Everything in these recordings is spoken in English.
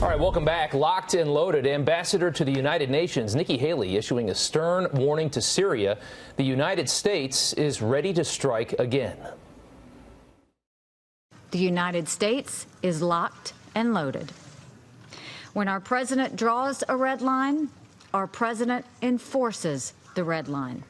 All right, welcome back. Locked and loaded. Ambassador to the United Nations, Nikki Haley, issuing a stern warning to Syria. The United States is ready to strike again. The United States is locked and loaded. When our president draws a red line, our president enforces the red line.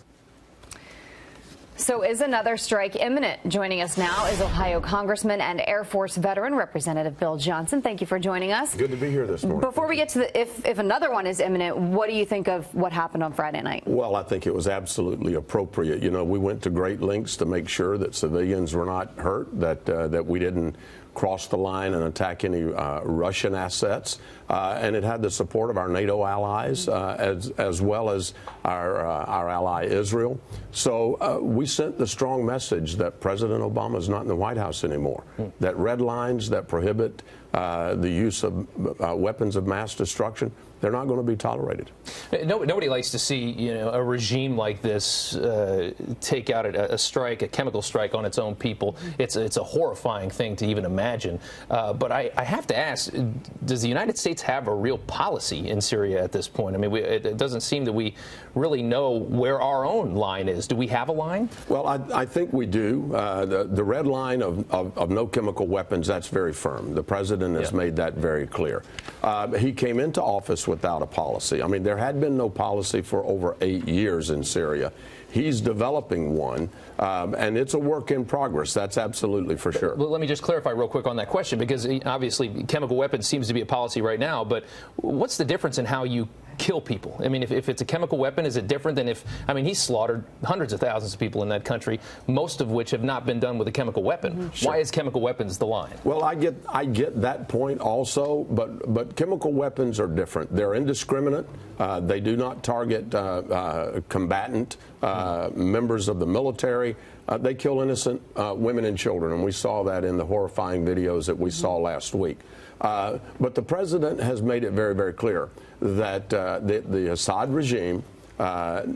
So is another strike imminent? Joining us now is Ohio Congressman and Air Force veteran Representative Bill Johnson. Thank you for joining us. Good to be here this morning. Before we get to if another one is imminent, what do you think of what happened on Friday night? Well, I think it was absolutely appropriate. You know, we went to great lengths to make sure that civilians were not hurt, that we didn't cross the line and attack any Russian assets, and it had the support of our NATO allies as well as our ally Israel. So we sent the strong message that President Obama is not in the White House anymore, that red lines that prohibit the use of weapons of mass destruction, they're not going to be tolerated. Nobody likes to see, you know, a regime like this take out a strike, a chemical strike on its own people. It's a horrifying thing to even imagine. But I have to ask, does the United States have a real policy in Syria at this point? I mean, it doesn't seem that we really know where our own line is. Do we have a line? Well, I think we do. The red line of no chemical weapons, that's very firm. The president has made that very clear. He came into office without a policy. I mean, there had been no policy for over 8 years in Syria. He's developing one, and it's a work in progress. That's absolutely for sure. Well, let me just clarify real quick on that question, because obviously chemical weapons seems to be a policy right now, but what's the difference in how you kill people? I mean, if it's a chemical weapon, is it different than if, I mean, he's slaughtered hundreds of thousands of people in that country, most of which have not been done with a chemical weapon. Sure. Why is chemical weapons the line? Well, I get that point also, but chemical weapons are different. They're indiscriminate. They do not target combatant members of the military. They kill innocent women and children, and we saw that in the horrifying videos that we saw last week. But the president has made it very, very clear that the Assad regime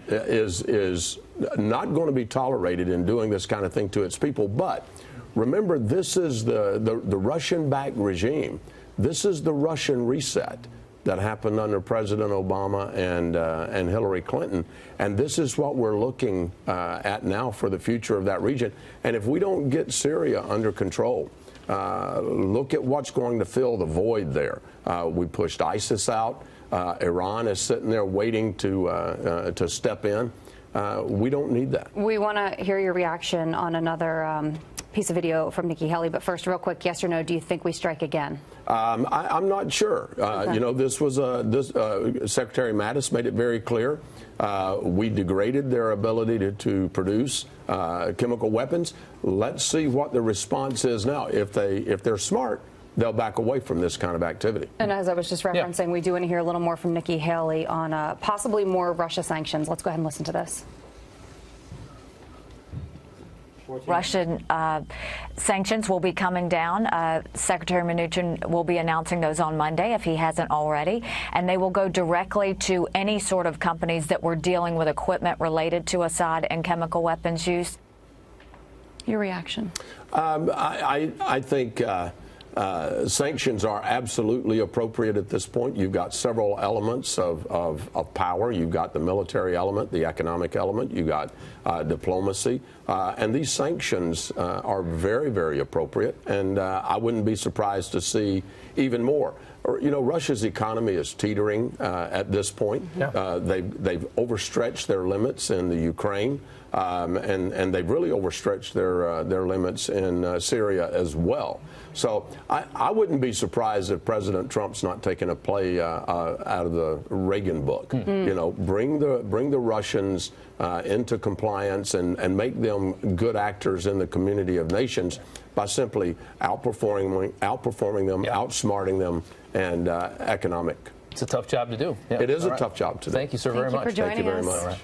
is not going to be tolerated in doing this kind of thing to its people. But remember, this is the Russian-backed regime. This is the Russian reset that happened under President Obama and Hillary Clinton. And this is what we're looking at now for the future of that region. And if we don't get Syria under control, look at what's going to fill the void there. We pushed ISIS out. Iran is sitting there waiting to step in. We don't need that. We want to hear your reaction on another piece of video from Nikki Haley. But first, real quick, yes or no, do you think we strike again? I'm not sure. Okay. You know, this was Secretary Mattis made it very clear. We degraded their ability to produce chemical weapons. Let's see what the response is now. If they're smart, they'll back away from this kind of activity. And as I was just referencing, we do want to hear a little more from Nikki Haley on possibly more Russia sanctions. Let's go ahead and listen to this. Russian sanctions will be coming down. Secretary Mnuchin will be announcing those on Monday, if he hasn't already, and they will go directly to any sort of companies that were dealing with equipment related to Assad and chemical weapons use. Your reaction? I think sanctions are absolutely appropriate at this point. You've got several elements of power. You've got the military element, the economic element. You've got diplomacy. And these sanctions are very, very appropriate. And I wouldn't be surprised to see even more. You know, Russia's economy is teetering at this point. Yeah. They've overstretched their limits in the Ukraine, and they've really overstretched their limits in Syria as well. So I wouldn't be surprised if President Trump's not taking a play out of the Reagan book. You know, bring the Russians into compliance and make them good actors in the community of nations by simply outperforming them, outsmarting them, and economic. It's a tough job to do. Yeah. It is a tough job to do. Thank you, sir, very much. Thank you for joining us. Thank you very much.